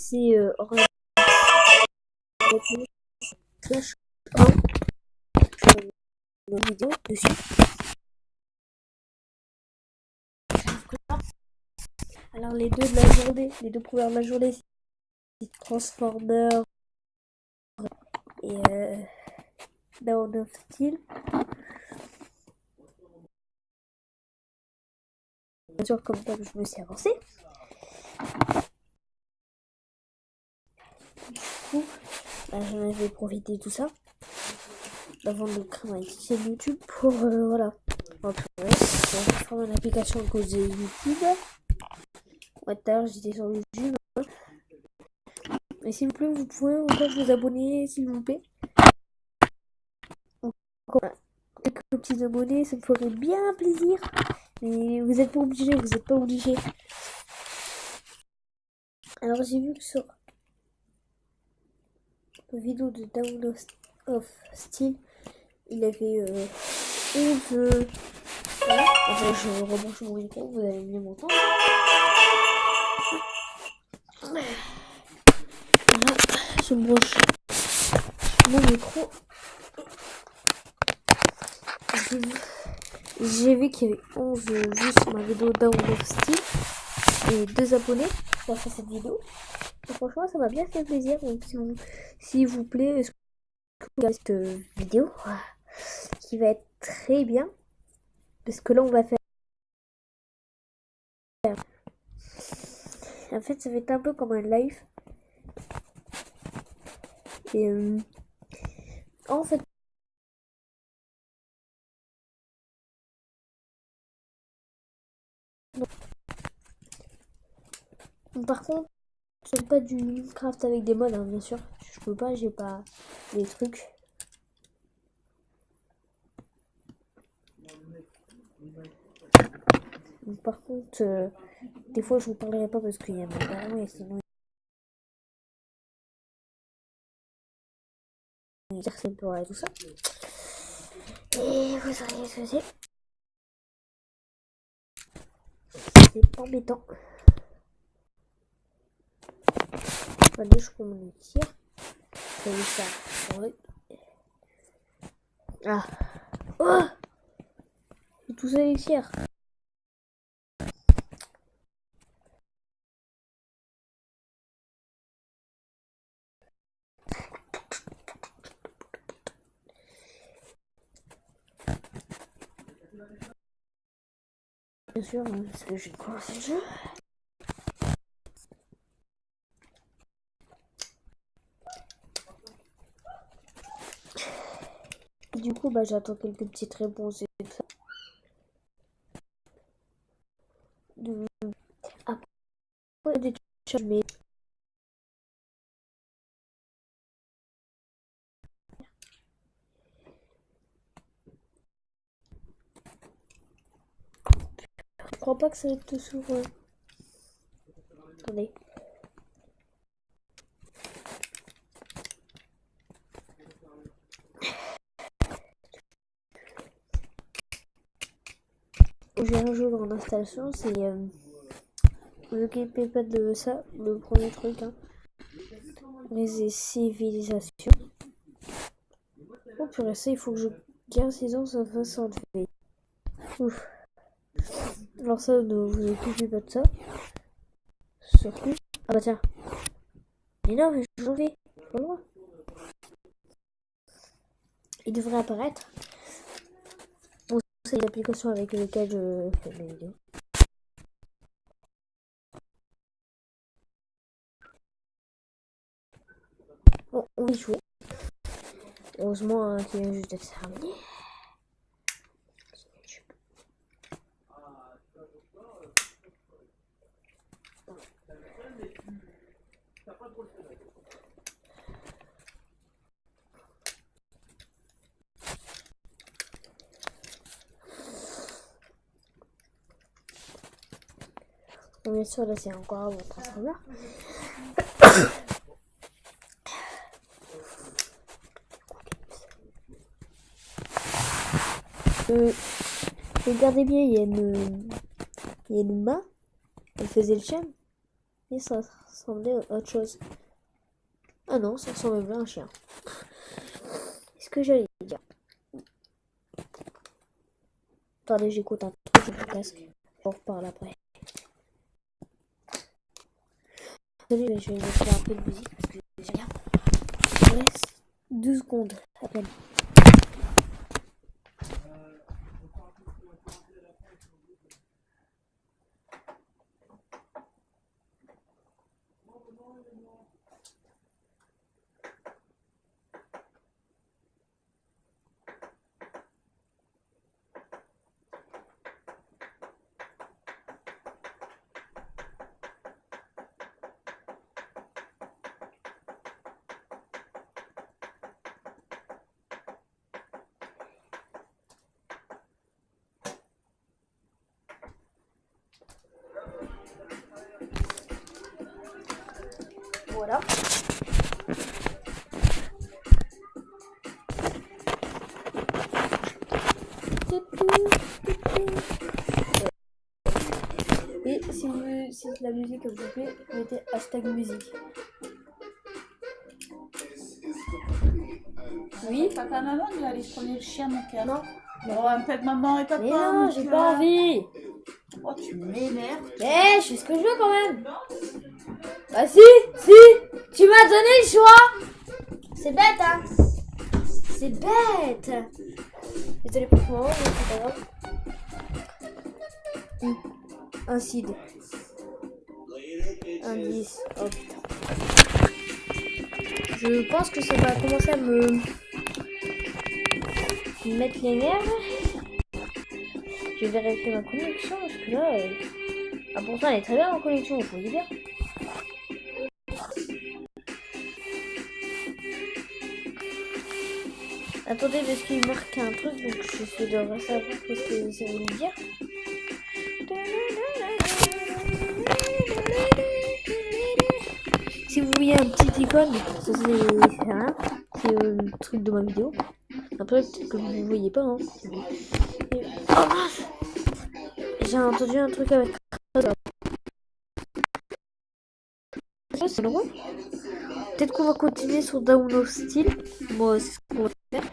c'est Clash Royale. Une vidéo dessus. Alors les deux de la journée, les deux premières de la journée, c'est Transformers et Dawn of Steel. Bien sûr, comme ça, je me suis avancée. Du coup, j'en avais profité de tout ça avant de créer ma chaîne YouTube pour voilà. Après, pour faire mon application à cause de YouTube. Ouais, tout à l'heure j'étais sur YouTube. Et s'il vous plaît, vous pouvez encore vous abonner, s'il vous plaît. Encore quelques petits abonnés, ça me ferait bien plaisir. Mais vous n'êtes pas obligés, vous n'êtes pas obligés. Alors j'ai vu que sur la vidéo de Dawn of Steel, il avait 11... voilà. Enfin, je rebranche mon micro, vous allez mieux m'entendre. Voilà, je branche mon micro. J'ai vu qu'il y avait 11 vues sur ma vidéo Dawn of Steel et 2 abonnés pour faire cette vidéo. Et franchement, ça m'a bien fait plaisir. Donc, s'il vous plaît, est-ce que vous regardez cette vidéo qui va être très bien, parce que là, on va faire. En fait, ça va être un peu comme un live. Et en fait, par contre, c'est pas du Minecraft avec des mods, hein, bien sûr. Je peux pas, j'ai pas les trucs. Donc, par contre, des fois, je vous parlerai pas parce qu'il y a mes parents et sinon, ils dire que c'est pour tout ça. Et vous savez ce que c'est. C'est embêtant. Allez, je prends mon tir. Comme ça. Ouais. Ah. Oh, c'est tout ça les tirs. Bien sûr, parce que j'ai commencé le jeu. Et du coup, j'attends quelques petites réponses et tout ça. Après, des choses, mais je crois pas que ça va être sur. Attendez. J'ai un jeu en installation, c'est. Ne occupez pas de ça, le premier truc. Hein. Les civilisations. Oh purée, ça il faut que je garde 6 ans, ça va s'enlever. Ouf. Alors ça, ne vous occupez pas de ça. Surtout. Ah bah tiens. Mais non, mais je l'ai. Pas loin. Il devrait apparaître. Bon, c'est l'application avec laquelle je fais mes vidéos. Bon, on va y jouer. Heureusement qu'il vient juste d'être terminé. Bon, bien sûr, là c'est encore un bon transformer. Regardez bien, il y a une main. Elle faisait le chien. Et ça ressemblait à autre chose. Ah non, ça ressemblait bien à un chien. Est-ce que j'allais dire? Attendez, j'écoute un truc sur mon casque. On reparle après. Salut, je vais mettre un peu de musique parce que j'ai rien. Je vous laisse 2 secondes à peine. Voilà. Et si la musique vous plaît, mettez hashtag musique. Oui. Papa, maman, tu vas aller se promener le chien, mon cœur. Non. Oh, un peu de maman et papa. Mais non, j'ai pas envie. Oh, tu m'énerves. Eh, je fais ce que je veux quand même. Bah si, tu m'as donné le choix. C'est bête, hein. C'est bête. Désolé pour moi, mais c'est pas grave. Un cid. Un 10. Oh putain. Je pense que ça va commencer à me mettre les nerfs. Je vais vérifier ma connexion parce que là... Ah pourtant elle est très bien en connexion, vous voyez bien. Attendez parce qu'il marque un truc donc je devrais savoir qu'est-ce que ça veut dire. Si vous voyez un petit icône, ça c'est rien, c'est le truc de ma vidéo. Après peut-être que vous ne voyez pas. Hein. Et... Oh mince, j'ai entendu un truc avec... C'est drôle. Peut-être qu'on va continuer sur Dawn of Steel. Moi, c'est ce qu'on va faire.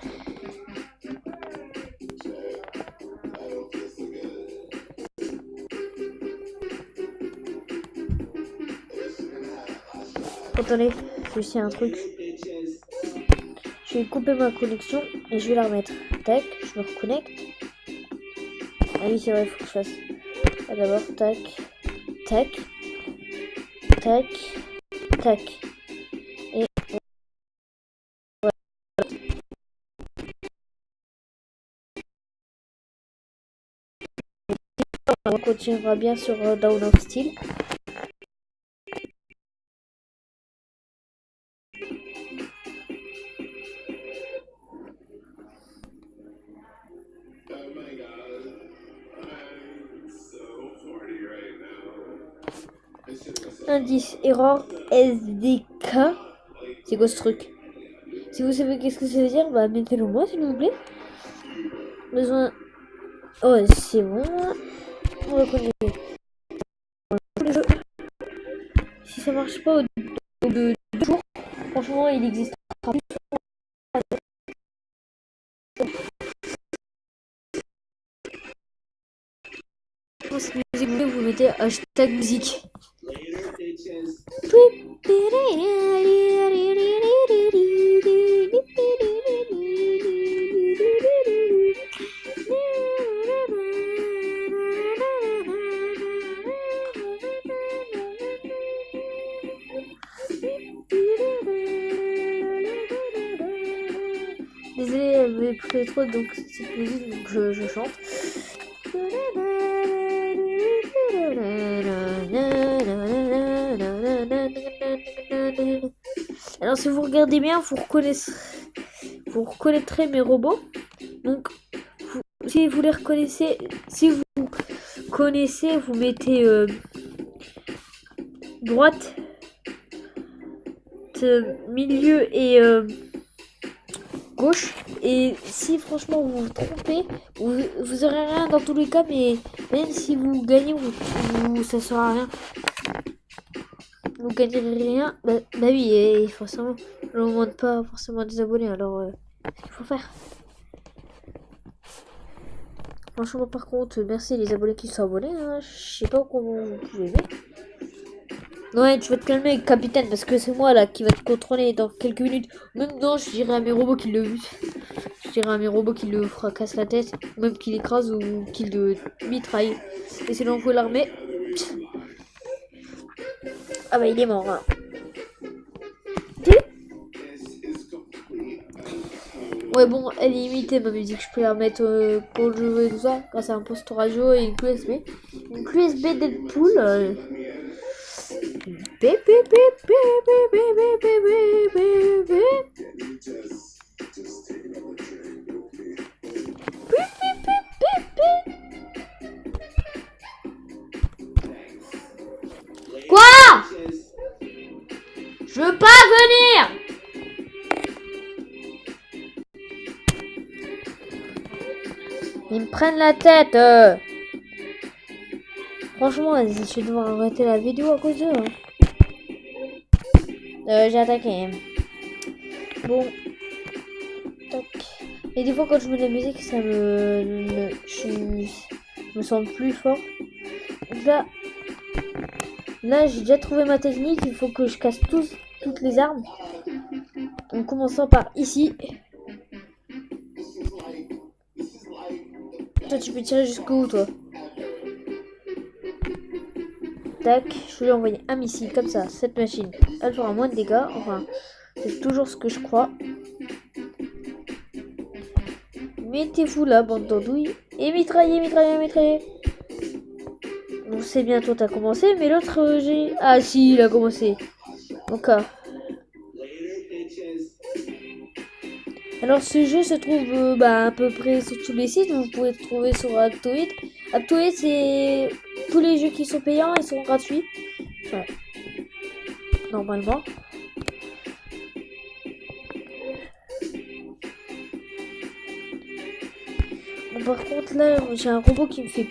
Attendez, je vais essayer un truc. Je vais couper ma connexion et je vais la remettre. Tac, je me reconnecte. Ah oui, c'est vrai, il faut que je fasse. Ah, d'abord, tac, tac, tac, tac. Et voilà. On continuera bien sur Dawn of Steel. Indice, erreur SDK. C'est quoi ce truc? Si vous savez qu'est-ce que ça veut dire, bah mettez-le moi s'il vous plaît. Besoin... Oh c'est bon. On va connaître le jeu. Si ça marche pas au bout de 2 jours, franchement il existera plus. Si vous mettez hashtag musique. Désolée, elle m'avait pris trop donc cette musique donc je chante. Alors si vous regardez bien, vous reconnaîtrez mes robots. Donc si vous les reconnaissez, si vous connaissez, vous mettez droite, milieu et gauche. Et si franchement vous vous trompez, vous aurez rien dans tous les cas, mais même si vous gagnez, ça sert à rien. vous gagnerez rien. Bah oui, et forcément, on ne demande pas forcément des abonnés, alors c'est ce qu'il faut faire. Franchement, par contre, merci les abonnés qui sont abonnés. Hein. Je sais pas comment vous pouvez aimer. Ouais, tu vas te calmer, capitaine, parce que c'est moi là qui va te contrôler dans quelques minutes. Même non, je dirais à mes robots qu'ils le butent. Je dirais à mes robots qu'ils le fracassent la tête, même qu'il écrase ou qu'il le mitraille. Et sinon, vous l'armée. Ah bah il est mort. Hein. Ouais bon, elle est limitée ma musique, je peux la mettre quand je veux et tout ça, grâce à un poste radio et une clé USB. Une clé USB Deadpool. Quoi? Je veux pas venir. Ils me prennent la tête. Franchement, je vais devoir arrêter la vidéo à cause d'eux. Hein. J'ai attaqué. Bon. Tac. Et des fois, quand je mets de la musique, ça je me sens plus fort. Donc là, j'ai déjà trouvé ma technique. Il faut que je casse toutes les armes. En commençant par ici. Toi, tu peux tirer jusqu'où, toi? Tac, je lui ai envoyé un missile comme ça. Cette machine, elle fera moins de dégâts. Enfin, c'est toujours ce que je crois. Mettez-vous là, bande d'andouilles. Et mitraillez. Bon, c'est bien, toi, t'as commencé. Mais l'autre, j'ai... Ah, si, il a commencé. Donc, alors, ce jeu se trouve à peu près sur tous les sites. Vous pouvez le trouver sur Aptoide. Aptoide, c'est... Tous les jeux qui sont payants, ils sont gratuits. Ouais. Normalement. Bon, par contre, là, j'ai un robot qui se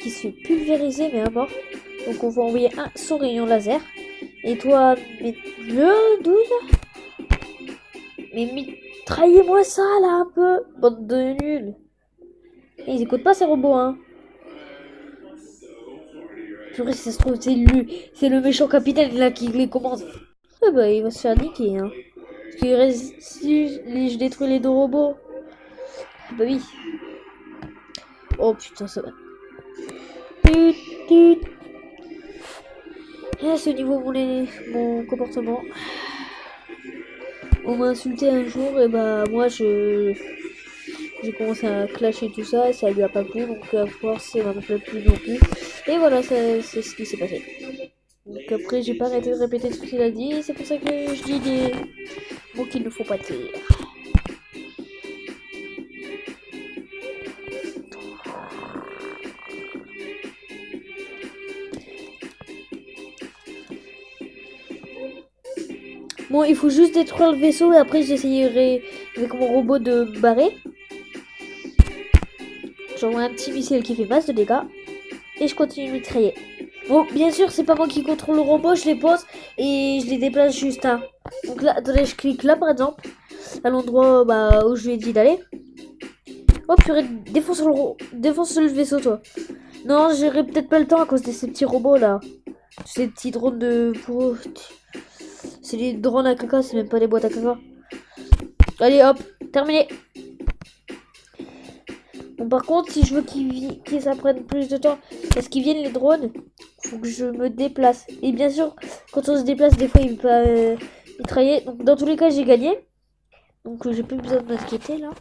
fait pulvériser, mais à mort. Donc, on va envoyer son rayon laser. Et toi, le 12. Mais mitraillez-moi ça, là, un peu. Bande de nuls. Et ils écoutent pas ces robots, hein. Purée, si ça se trouve, c'est le méchant capitaine là qui les commande. Ah bah, il va se faire niquer, hein. Parce qu'il reste, si je détruis les deux robots. Ah bah oui. Oh putain, ça va. À ce niveau, mon comportement. On m'a insulté un jour, et bah, moi, j'ai commencé à clasher tout ça, et ça lui a pas plu, donc à force, ça m'a pas plu non plus. Et voilà, c'est ce qui s'est passé. Donc après, j'ai pas arrêté de répéter ce qu'il a dit, c'est pour ça que je dis des mots qu'il ne faut pas dire. Bon, il faut juste détruire le vaisseau et après j'essayerai avec mon robot de me barrer. J'envoie un petit missile qui fait masse de dégâts et je continue de mitrailler. Bon, bien sûr, c'est pas moi qui contrôle le robot, je les pose et je les déplace juste. Hein. Donc là, attendez, je clique là par exemple, à l'endroit où je lui ai dit d'aller. Oh purée, défonce le vaisseau, toi. Non, j'aurai peut-être pas le temps à cause de ces petits robots là. Ces petits drones de... C'est des drones à caca, c'est même pas des boîtes à caca. Allez hop, terminé. Bon, par contre, si je veux qu'ils ça prenne plus de temps, parce qu'ils viennent les drones, faut que je me déplace. Et bien sûr, quand on se déplace, des fois il peut mitrailler. Donc dans tous les cas, j'ai gagné. Donc j'ai plus besoin de m'inquiéter là.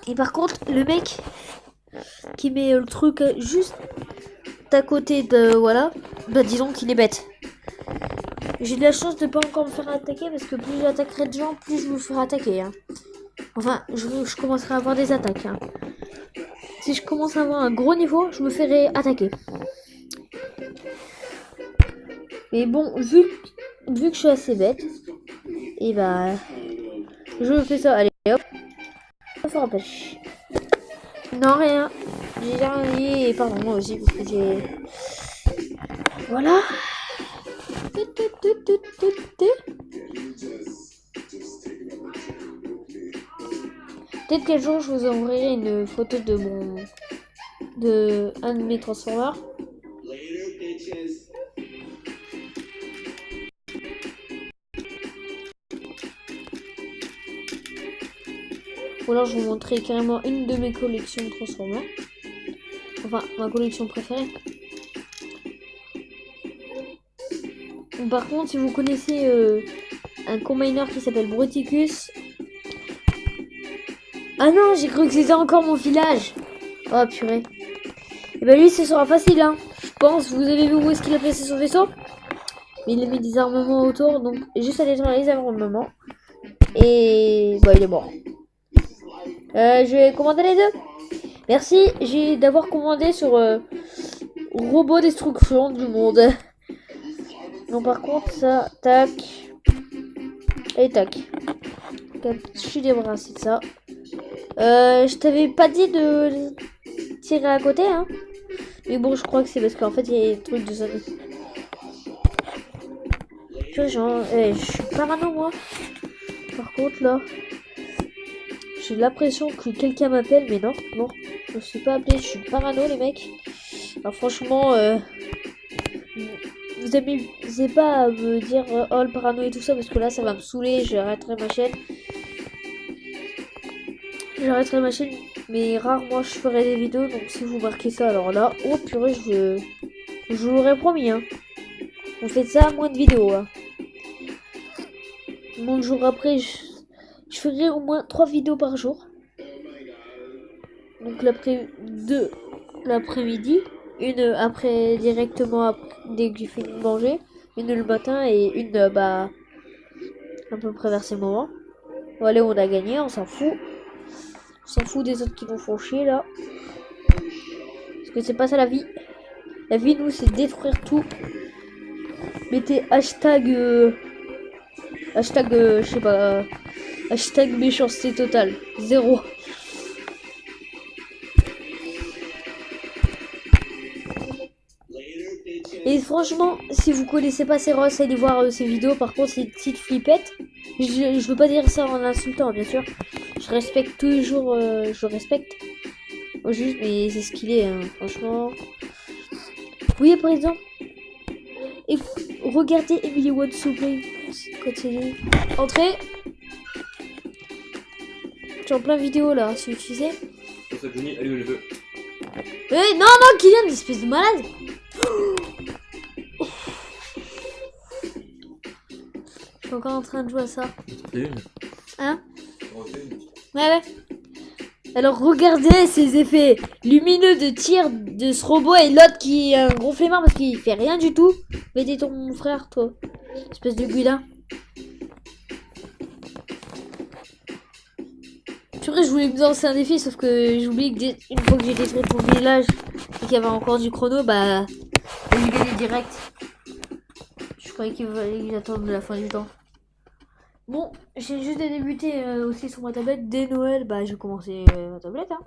Et par contre, le mec qui met le truc juste à côté de... Voilà, bah disons qu'il est bête. J'ai de la chance de pas encore me faire attaquer parce que plus j'attaquerai de gens, plus je me ferai attaquer. Hein. Enfin, je commencerai à avoir des attaques. Hein. Si je commence à avoir un gros niveau, je me ferai attaquer. Mais bon, vu que je suis assez bête, et bah, je fais ça. Allez, hop. Ça fera pas. Non, rien. J'ai rien dit. Et pardon, moi aussi, parce que j'ai... Voilà. Peut-être qu'un jour je vous enverrai une photo de un de mes transformers. Ou alors je vous montrerai carrément une de mes collections de transformers. Enfin, ma collection préférée. Par contre, si vous connaissez un combiner qui s'appelle Bruticus. Ah non, j'ai cru que c'était encore mon filage. Oh purée. Et bah lui, ce sera facile, hein. Je pense, vous avez vu où est-ce qu'il a placé son vaisseau? Mais il a mis des armements autour, donc juste à détruire les armements. Et bah il est mort. Je vais commander les deux. Merci, j'ai d'avoir commandé sur Robot Destruction du Monde. Non, par contre, ça, tac. Et tac. Je suis débarrassé de ça. Je t'avais pas dit de tirer à côté, hein. Mais bon, je crois que c'est parce qu'en fait, il y a des trucs de ça. Je suis parano, moi. Par contre, là, j'ai l'impression que quelqu'un m'appelle, mais non, non. Je suis pas appelé, je suis parano, les mecs. Alors, franchement, vous amusez pas à me dire oh le parano et tout ça, parce que là, ça va me saouler. J'arrêterai ma chaîne. Mais rarement je ferai des vidéos, donc si vous marquez ça, alors là, oh purée, je vous l'aurais promis, hein. On fait ça, moins de vidéos, hein. Bon, le jour après, je ferai au moins 3 vidéos par jour. Donc l'après-midi, une après directement après, dès que j'ai fini de manger, une le matin et une à peu près vers ces moments. Bon, allez, on a gagné, on s'en fout. On s'en fout des autres qui nous font chier là. Parce que c'est pas ça la vie. La vie, nous, c'est détruire tout. Mettez hashtag je sais pas. Hashtag méchanceté totale. 0. Et franchement, si vous connaissez pas ces Ross, allez voir ces vidéos. Par contre, ces petites flippettes. Je veux pas dire ça en insultant, bien sûr. Je respecte toujours. Je respecte. Juste, mais c'est ce qu'il est, hein, franchement. Oui, par exemple. Et regardez Emily One Supreme. Continue. Entrez. Je suis en plein vidéo là, si tu sais. Ça, Johnny, allez où je veux. Non, non, Kylian, espèce de malade. Je suis encore en train de jouer à ça. Hein? Ouais, ouais. Alors regardez ces effets lumineux de tir de ce robot et l'autre qui est un gros flemmard parce qu'il fait rien du tout. Mettez ton frère, toi. Espèce de guidin. C'est vrai, je voulais me lancer un défi, sauf que j'ai oublié que une fois que j'ai détruit ton village et qu'il y avait encore du chrono, bah, on lui gagnait direct. Je croyais qu'il fallait attendre la fin du temps. Bon, j'ai juste débuté aussi sur ma tablette. Dès Noël, bah, j'ai commencé ma tablette, hein.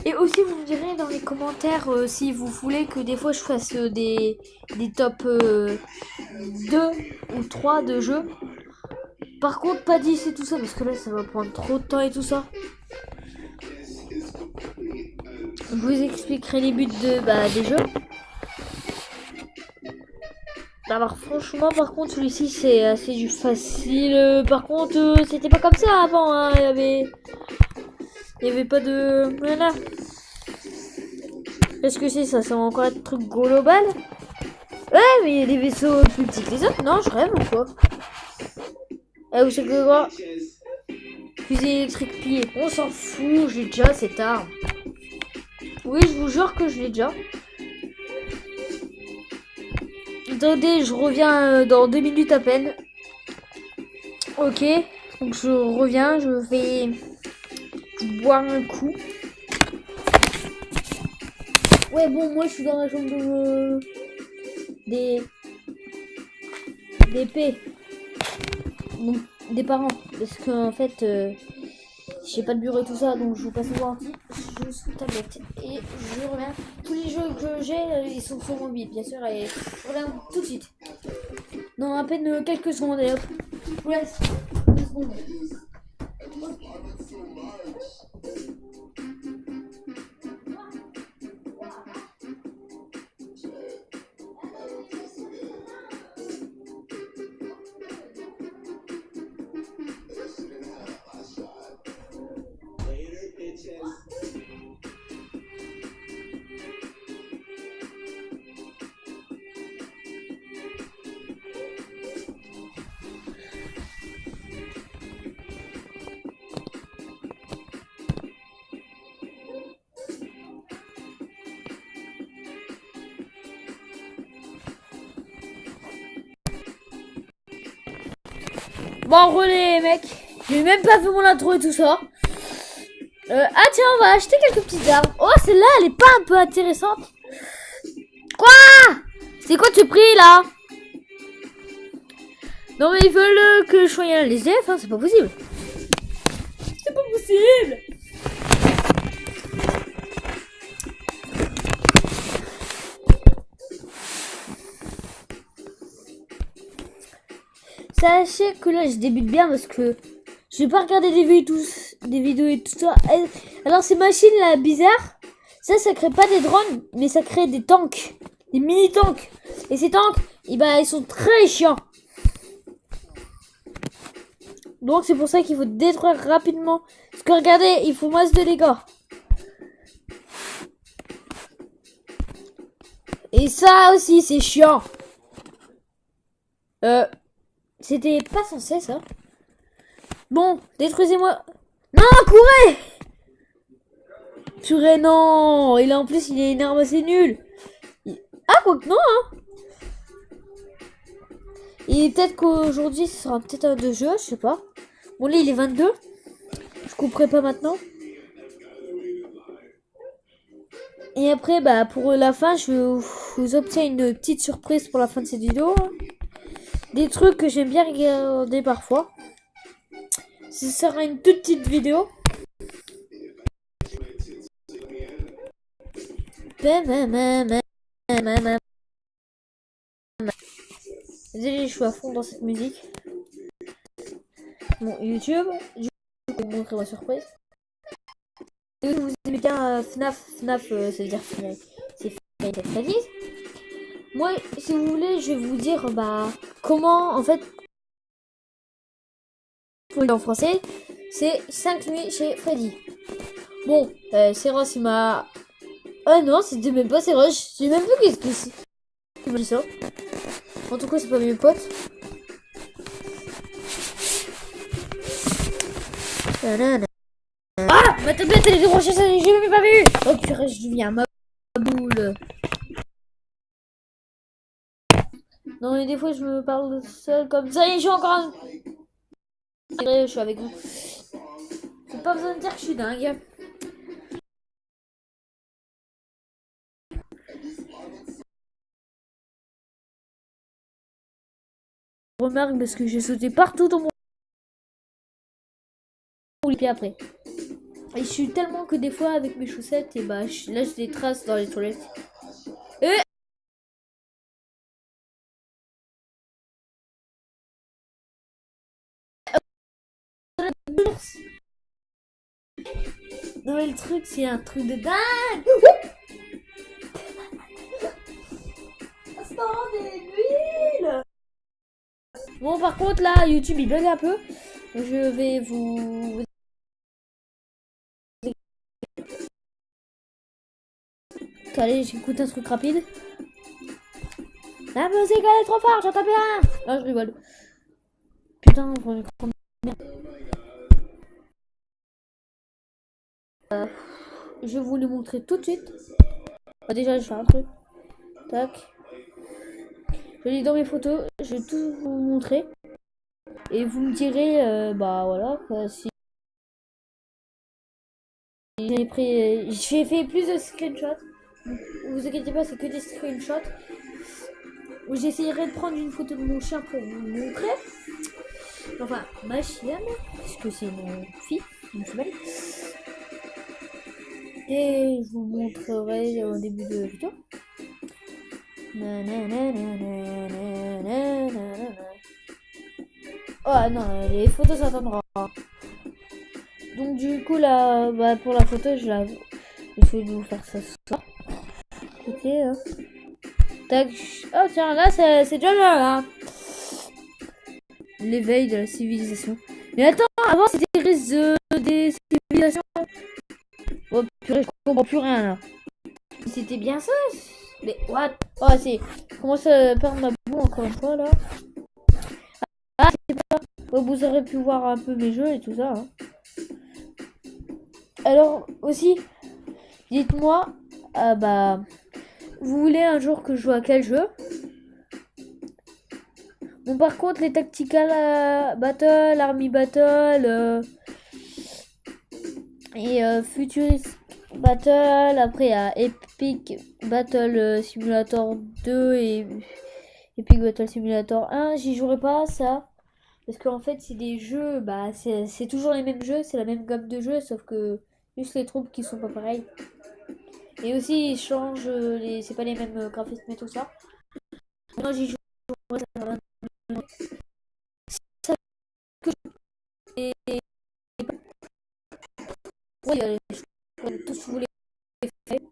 Et aussi, vous me direz dans les commentaires si vous voulez que des fois je fasse des top 2 ou 3 de jeux. Par contre, pas 10 et tout ça, parce que là, ça va prendre trop de temps et tout ça. Je vous expliquerai les buts des jeux. Alors franchement, par contre, celui-ci, c'est assez du facile. Par contre, c'était pas comme ça avant, hein. Il y avait pas de... Voilà. Qu'est-ce que c'est ça? C'est encore un truc global? Ouais, mais il y a des vaisseaux plus petits que les autres. Non, je rêve ou quoi? Eh, vous savez quoi? Fusée électrique pliée. On s'en fout, j'ai déjà cette arme. Oui, je vous jure que je l'ai déjà. Attendez, je reviens dans 2 minutes à peine. Ok, donc je reviens, je vais boire un coup. Ouais, bon, moi je suis dans la chambre de... d'épée. Donc des parents. Parce que en fait, j'ai pas de bureau et tout ça, donc je vous passe mon ordi, je joue sur tablette. Et je reviens. Tous les jeux que j'ai, ils sont sur mobile, bien sûr, et je reviens tout de suite. Dans à peine quelques secondes, et hop. Je vous laisse 2 secondes. Bon, relais, mec. J'ai même pas fait mon intro et tout ça. Ah, tiens, on va acheter quelques petites armes. Oh, celle-là, elle est pas un peu intéressante? Quoi? C'est quoi ce prix, là? Non, mais ils veulent que je sois un SDF, hein, c'est pas possible. C'est pas possible. Sachez que là je débute bien parce que j'ai pas regardé des vidéos et tout ça. Alors ces machines là bizarres, ça crée pas des drones, mais ça crée des tanks, des mini tanks. Et ces tanks, ils sont très chiants. Donc c'est pour ça qu'il faut détruire rapidement. Parce que regardez, ils font masse de dégâts. Et ça aussi c'est chiant. C'était pas censé ça. Bon, détruisez-moi. Non, courez. Purée, non. Et là en plus il a une arme assez nulle. Ah, quoi que non, hein. Et peut-être qu'aujourd'hui ce sera peut-être un de jeu, je sais pas. Bon, là il est 22. Je couperai pas maintenant. Et après, bah pour la fin, je vous obtiens une petite surprise pour la fin de cette vidéo. Des trucs que j'aime bien regarder parfois. Ce sera une toute petite vidéo. Désolé, je suis à fond dans cette musique. Bon, YouTube, je vais vous montrer ma surprise. Et vous aimez bien FNAF, ça veut dire c'est Freddy's. Moi, si vous voulez, je vais vous dire comment en fait en français, c'est 5 nuits chez Freddy. Bon, c'est Ross, il m'a... Ah non, c'était même pas c'est Ross, je sais même plus qu'est-ce que c'est. Ça. En tout cas, c'est pas mes potes. Ah, ma tablette elle est débranchée, ça j'ai même pas vu. Oh purée, je deviens ma boule. Non mais des fois je me parle seul comme ça et j'ai encore un... Je suis avec vous. J'ai pas besoin de dire que je suis dingue. Je remarque parce que j'ai sauté partout dans mon lit après. Et je suis tellement que des fois avec mes chaussettes et là j'ai des traces dans les toilettes. Et non mais le truc c'est un truc de dingue. Instant des l'huile. Bon par contre là YouTube il bug un peu. Je vais vous... Allez, j'écoute un truc rapide. La musique elle est trop forte, j'entends bien. Ah, je rigole. Putain, je vais vous les montrer tout de suite. Déjà, je fais un truc. Tac. Je vais aller dans mes photos, je vais tout vous montrer. Et vous me direz, voilà, si j'ai pris... J'ai fait plus de screenshots. Vous inquiétez pas, c'est que des screenshots. J'essayerai de prendre une photo de mon chien pour vous montrer. Enfin, ma chienne, puisque c'est une fille, une femelle. Et je vous montrerai au début de la vidéo. Oh non, les photos s'attendront. Donc du coup là, bah, pour la photo, je vais vous faire ça ce soir. Écoutez, hein. Tac. Oh tiens, là c'est déjà là. L'éveil de la civilisation. Mais attends, avant c'était des civilisations. Oh purée, je comprends plus rien là. C'était bien ça. Mais what? Oh c'est. Je commence à perdre ma boue encore une fois là. Ah c'est pas. Oh, vous aurez pu voir un peu mes jeux et tout ça. Hein. Alors aussi, dites-moi, bah, vous voulez un jour que je joue à quel jeu? Bon, par contre, les Tactical Battle, Army Battle et Futurist Battle, après il y a Epic Battle Simulator 2 et Epic Battle Simulator 1, j'y jouerai pas ça. Parce qu'en fait, c'est des jeux, bah, c'est toujours les mêmes jeux, c'est la même gamme de jeux, sauf que juste les troupes qui sont pas pareilles. Et aussi, ils changent, c'est pas les mêmes graphismes et tout ça. Moi, j'y joue. Ça que et ouais, tous vous les faites.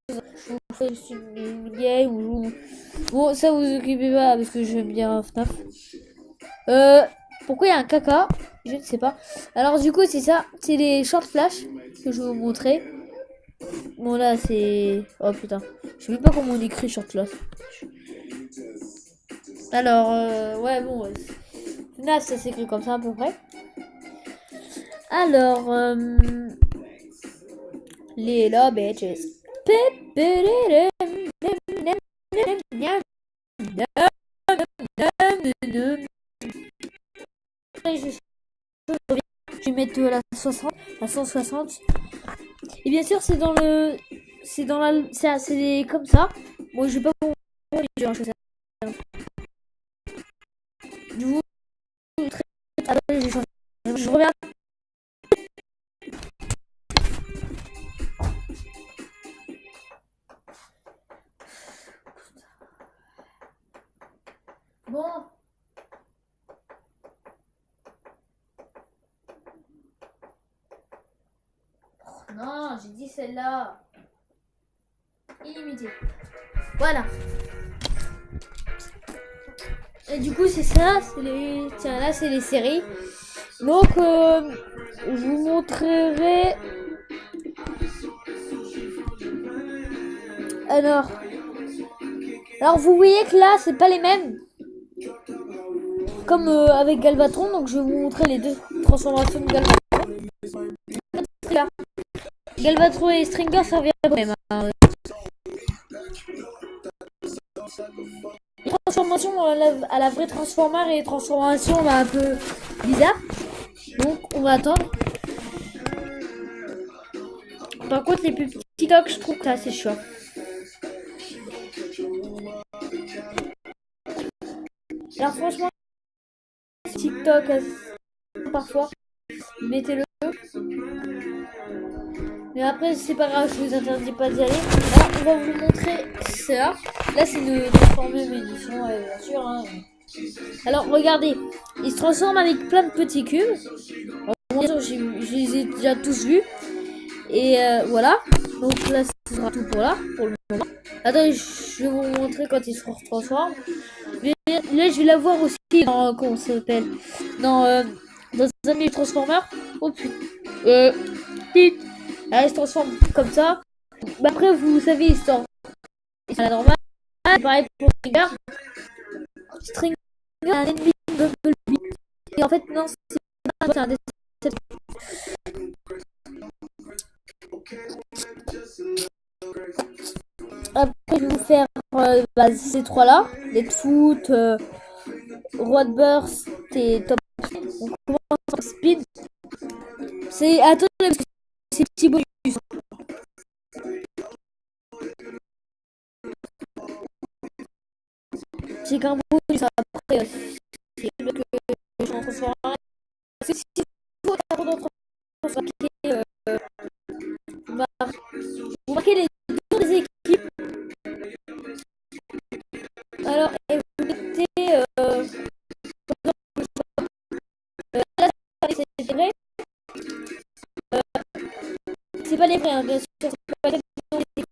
Je vous fais juste une game ou bon, ça vous occupez pas parce que j'aime bien FNAF. Pourquoi il y a un caca? Je ne sais pas. Alors du coup, c'est ça, c'est les short flash que je vais vous montrer. Bon là, c'est oh putain, je sais même pas comment on écrit short flash. Alors ouais bon, FNAF ça s'écrit comme ça à peu près. Alors les là bitches. Je vais mettre la 60, la 160. Et bien sûr, c'est dans le. C'est dans la. C'est comme ça. Moi, je vais pas vous montrer les jeux. Je vous. Je reviens. Bon. Non, j'ai dit celle-là. Illimité. Voilà. Et du coup, c'est ça. C'est les. Tiens, là, c'est les séries. Donc, je vous montrerai. Alors, vous voyez que là, c'est pas les mêmes. Comme avec Galvatron, donc je vais vous montrer les deux transformations de Galvatron. Là. Galvatron et Stringer serviraient pas même. Hein. Les transformations à la vraie Transformer et les transformations un peu bizarres. Donc on va attendre. Par contre les plus petits tocs, je trouve que là c'est chaud. Alors franchement, TikTok parfois, mettez-le. Mais après c'est pas grave, je vous interdis pas d'y aller. Alors on va vous montrer ça. Là c'est une transformée édition, bien sûr. Hein. Alors regardez, il se transforme avec plein de petits cubes. Alors, je les ai déjà tous vus. Et voilà. Donc là ce sera tout pour là, pour le moment. Attendez, je vais vous montrer quand il se transforme. Mais là je vais la voir aussi dans comment ça s'appelle dans un des Transformers. Oh putain. Là, il se transforme comme ça. Bah, après, vous savez, il sort à la normale. Pareil pour Stringer. Stringer, un ennemi Bumblebee. Et en fait, non, c'est un des. Après, je vais vous faire ces trois-là. Deadfoot, Roi de Burst et Top. On commence par Speed. C'est. Attendez, parce que c'est petit bonus. C'est qu'un bonus après. C'est que vous marquez les noms des équipes. Alors, et vous mettez là, c'est vrai. C'est pas les vrais, hein, bien sûr. C'est pas les noms des équipes.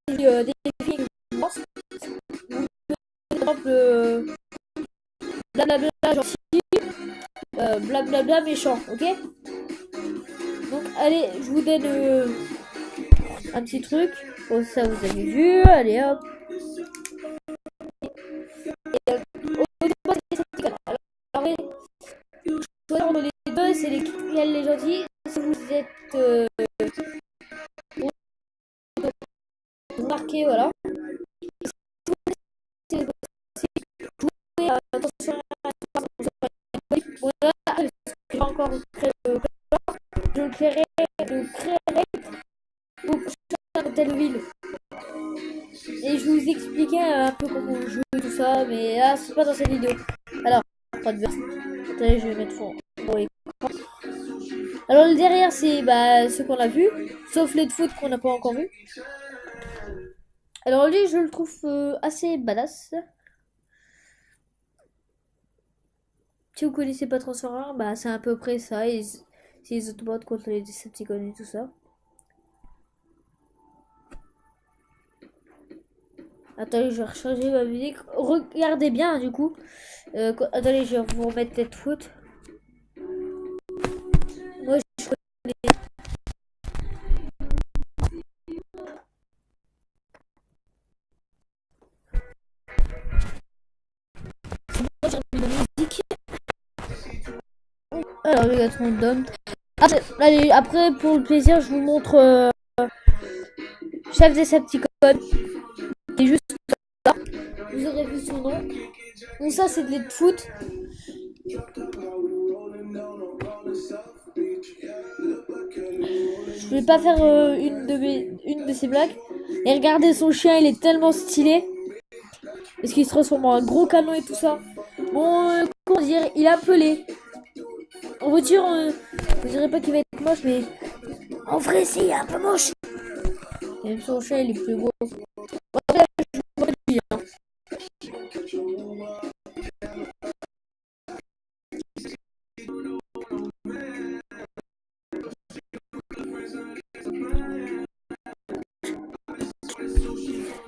Des films, je pense. Par exemple, blablabla gentil, blablabla méchant, ok? Donc, allez, je vous donne un petit truc. Bon, ça, vous avez vu. Allez, hop. Au départ, c'est ça. Alors, choisir entre les deux, c'est lesquels les gentils. Si vous êtes marqué, voilà. C'est jouer attention à bon, là, je vais pas encore créer le je créerai au prochain Hôtel-Ville. Et je vous expliquais un peu comment on joue et tout ça, mais là, c'est pas dans cette vidéo. Alors, pas de version. Attendez, je vais mettre fond. Bon, alors, le derrière, c'est ce qu'on a vu, sauf les de foot qu'on n'a pas encore vu. Alors, lui, je le trouve assez badass. Si vous connaissez pas Transformers, c'est à peu près ça. C'est les Autobots contre les Decepticons et tout ça. Attendez, je vais recharger ma musique. Regardez bien, du coup. Attendez, je vais vous remettre tête foot. Moi, je connais. J'ai remis la musique. Alors, Megatron Dome. Allez, après, pour le plaisir, je vous montre chaque Decepticon. C'est juste là. Vous aurez vu son nom. Donc ça, c'est de l'aide foot. Je vais pas faire une de ces blagues. Et regardez son chien, il est tellement stylé. Parce qu'il se transforme en un gros canon et tout ça. Bon, comment dire, il est un peu laid. En voiture, je dirais pas qu'il va être moche, mais en vrai, si, il est un peu moche. Et même son chien, il est plus beau. Voilà, je vous dis, hein.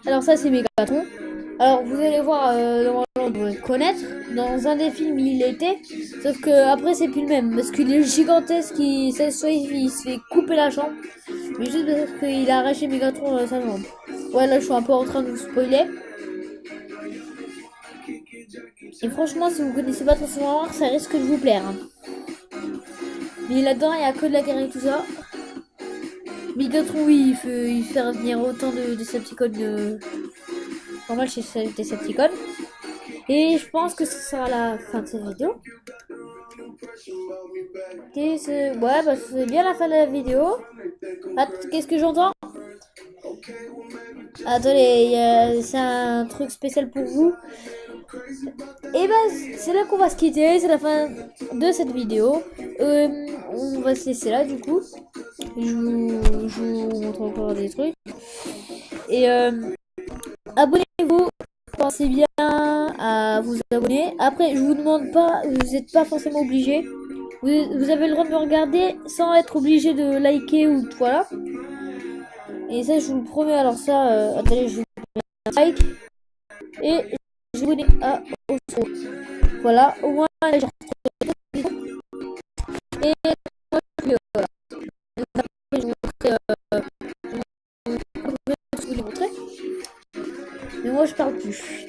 Alors ça, c'est Megatron. Alors vous allez voir, normalement on doit le connaître. Dans un des films il était, sauf que après c'est plus le même parce qu'il est gigantesque, il se fait couper la jambe, mais juste parce qu'il a arraché Megatron sa jambe. Ouais, là je suis un peu en train de vous spoiler. Et franchement, si vous connaissez pas Transformers, ça risque de vous plaire. Hein. Mais là-dedans il y a que de la guerre et tout ça. Megatron, oui, il fait revenir autant de Decepticons normal chez Decepticons. Et je pense que ce sera la fin de cette vidéo. Ouais, c'est bien la fin de la vidéo. Qu'est-ce que j'entends? Attendez, c'est un truc spécial pour vous. Et c'est là qu'on va se quitter. C'est la fin de cette vidéo. On va se laisser là du coup. Je vous montre encore des trucs. Et abonnez-vous. Pensez bien à vous abonner. Après, je vous demande pas, vous n'êtes pas forcément obligé. Vous avez le droit de me regarder sans être obligé de liker ou voilà. Et ça, je vous le promets. Alors ça, attendez, je vous mets un like et je vous abonne à Ostro. Voilà, au moins j'ai et moi voilà. Après, je vous montrer. Mais moi, je parle plus.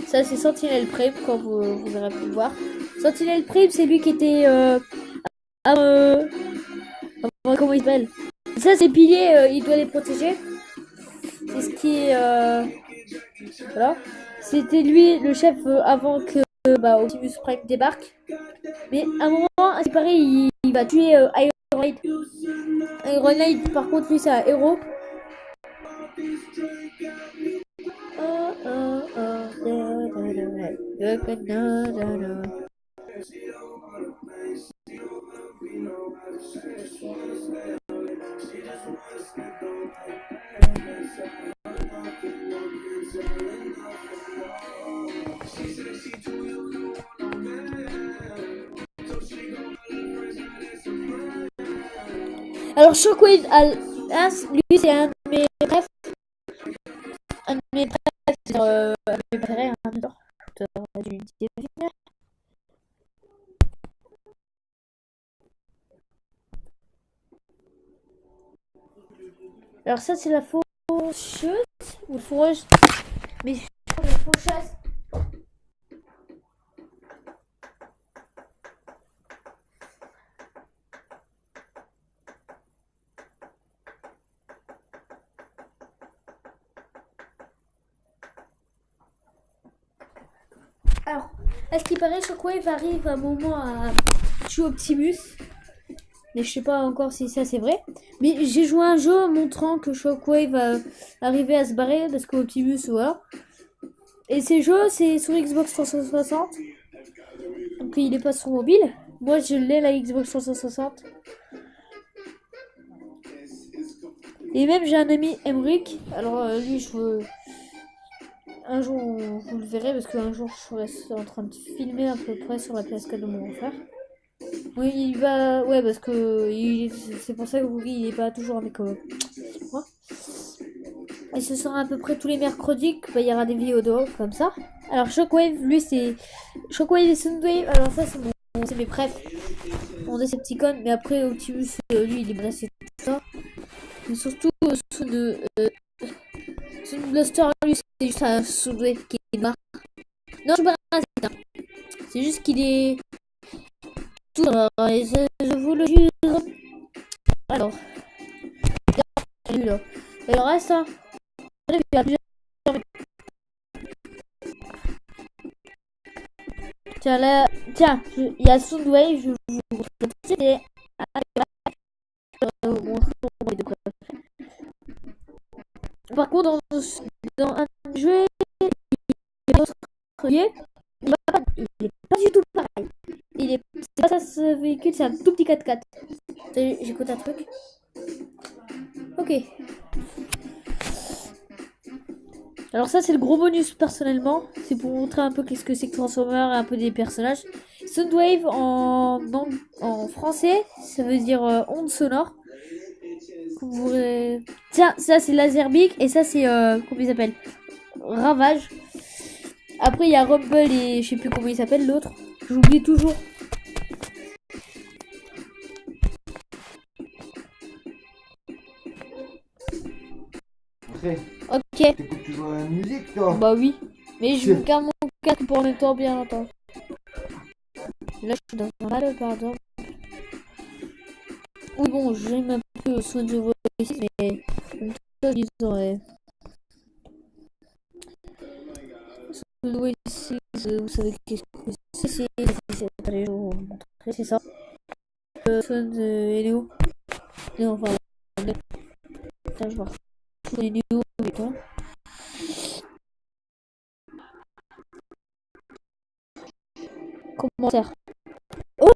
Ça c'est Sentinelle Prime comme vous aurez pu le voir. Sentinelle Prime c'est lui qui était comment il s'appelle. Ça c'est pilier, il doit les protéger. C'est ce qui est voilà. C'était lui le chef avant que Optimus Prime débarque. Mais à un moment c'est pareil, il va tuer Iron Knight. Iron Knight par contre lui c'est un héros. Alors Shockwave, lui c'est un de mes préfs. Un de mes préfs, c'est un de mes préférés, hein, j'adore. T'aurais dû deviner. Alors ça c'est la faucheuse ou fourreuse. Mais je crois que la faucheuse. Alors, à ce qui paraît, Shockwave arrive à un moment à tuer Optimus. Mais je sais pas encore si ça c'est vrai. Mais j'ai joué un jeu montrant que Shockwave arrivait à se barrer parce que Optimus, voilà. Et ces jeux, c'est sur Xbox 360. Donc il est pas sur mobile. Moi, je l'ai la Xbox 360. Et même j'ai un ami Emric. Alors lui, je veux... Un jour, vous le verrez parce qu'un jour, je serai en train de filmer à peu près sur la PS4 de mon frère. Oui, il va... Ouais, parce que c'est pour ça que Googie, il est pas toujours avec moi. Et ce sera à peu près tous les mercredis qu'il y aura des vidéos de comme ça. Alors Shockwave, lui, c'est... Shockwave et Soundwave, alors ça, c'est mes préfs. On est Decepticon, mais après, Optimus, lui, il est menacé tout ça. Mais surtout, Sound Blaster, lui, c'est juste un Soundwave qui est marre. Non, je me rase, c'est juste qu'il est... Tout je vous le jure. Alors, lui là. Et le reste, hein. Tiens, là, tiens, il y a Soundwave, je vous c'est par contre, dans un jeu, il est pas du tout pareil. C'est pas ça ce véhicule, c'est un tout petit 4x4. J'écoute un truc. Ok. Alors ça c'est le gros bonus personnellement, c'est pour montrer un peu qu'est-ce que c'est que Transformers et un peu des personnages. Soundwave en français, ça veut dire onde sonore. Tiens, ça c'est Laserbeak et ça c'est comment il s'appelle, Ravage. Après il y a Rumble et je sais plus comment il s'appelle l'autre. J'oublie toujours. Ok. T'écoutes toujours la musique, toi? Bah oui. Mais je me garde mon casque pour en même temps bien longtemps. Là, je suis dans un mal, pardon. Oui, bon, j'aime un peu Sound of Voice, mais une chose, disons, ouais. Sound of Voice, vous savez qu'est-ce que c'est? Attendez, je vais vous montrer, c'est ça. Sound Hello. Non, enfin, attends, je vois. Sound Hello, putain. Commentaire. Oh!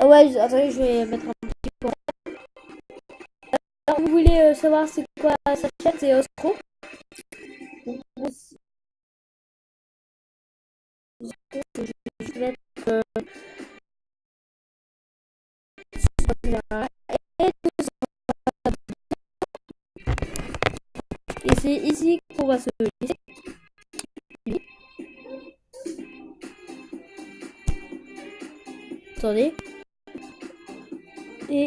Ah ouais, attendez, je vais mettre un petit peu. Alors, vous voulez savoir c'est quoi sa chaîne? C'est Ostro. Je vais mettre et c'est ici qu'on va se laisser. Attendez. Et